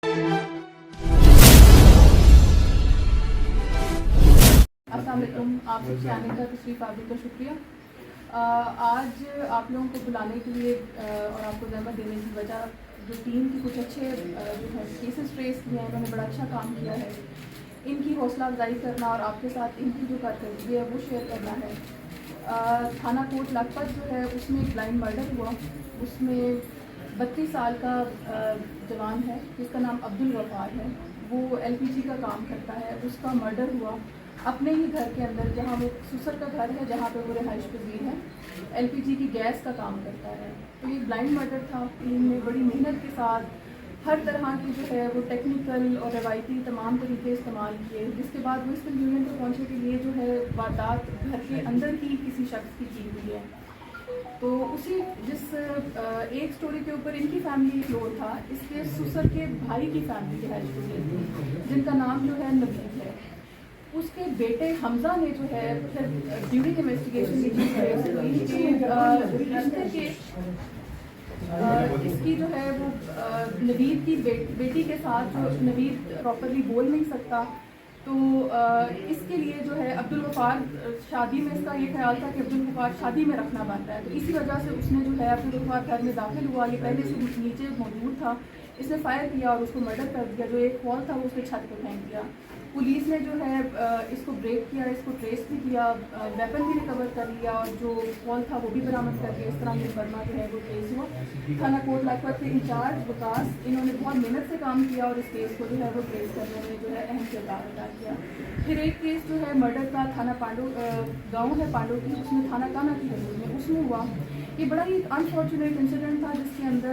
السلام علیکم. آپ سب سے آنے کا تشریف آوری کا شکریہ. آج آپ لوگوں کو بلانے کے لیے اور آپ کو زحمت دینے کی وجہ جو ٹیم کی کچھ اچھے جو ہے کیسز ٹریس کیے ہیں, انہوں نے بڑا اچھا کام کیا ہے, ان کی حوصلہ افزائی کرنا اور آپ کے ساتھ ان کی جو کارکردگی ہے وہ شیئر کرنا ہے. تھانہ کوٹ لکھپت جو ہے اس میں ایک بلائنڈ مرڈر ہوا. اس میں 32 سال کا جوان ہے جس کا نام عبدالغفار ہے. وہ ایل پی جی کا کام کرتا ہے. اس کا مرڈر ہوا اپنے ہی گھر کے اندر, جہاں وہ سسر کا گھر ہے, جہاں پہ وہ رہائش پذیر ہے. ایل پی جی کی گیس کا کام کرتا ہے. تو یہ بلائنڈ مرڈر تھا. ٹیم نے بڑی محنت کے ساتھ ہر طرح کی جو ہے وہ ٹیکنیکل اور روایتی تمام طریقے استعمال کیے, جس کے بعد وہ اس کنکلوژن پہ پہنچے کہ یہ جو ہے واردات گھر کے اندر ہی کسی شخص کی ہوئی ہے. تو اسی جس ایک سٹوری کے اوپر ان کی فیملی فلور تھا, اس کے سسر کے بھائی کی فیملی رہائش پذیر تھی جن کا نام جو ہے نوید ہے. اس کے بیٹے حمزہ نے جو ہے پھر ڈیورنگ انویسٹیگیشن اس کی جو ہے وہ نوید کی بیٹی کے ساتھ, جو نوید پراپرلی بول نہیں سکتا, تو اس کے لیے جو ہے عبدالغفار شادی میں, اس کا یہ خیال تھا کہ عبدالغفار شادی میں رکھنا بنتا ہے. تو اسی وجہ سے اس نے جو ہے عبدالغفار گھر میں داخل ہوا, یہ پہلے سے نیچے موجود تھا, اس نے فائر کیا اور اس کو مرڈر کر دیا. جو ایک وال تھا وہ اس نے چھت پہ پھینک دیا. پولیس نے جو ہے اس کو بریک کیا, اس کو ٹریس بھی کیا, ویپن بھی ریکور کر لیا اور جو وال تھا وہ بھی برآمد کر لیا. اس طرح یہ برما جو ہے وہ کیس ہوا. تھانہ کوٹ لکھپت کے انچارج وکاس, انہوں نے بہت محنت سے کام کیا اور اس کیس کو جو ہے وہ ٹریس کرنے میں جو ہے اہم کردار ادا کیا. پھر ایک کیس جو ہے مرڈر کا تھانہ پانڈو گاؤں ہے پانڈو کی, اس میں تھانہ کانا کی حدود میں اس میں ہوا. یہ بڑا ہی انفارچونیٹ انسیڈنٹ تھا جس کے اندر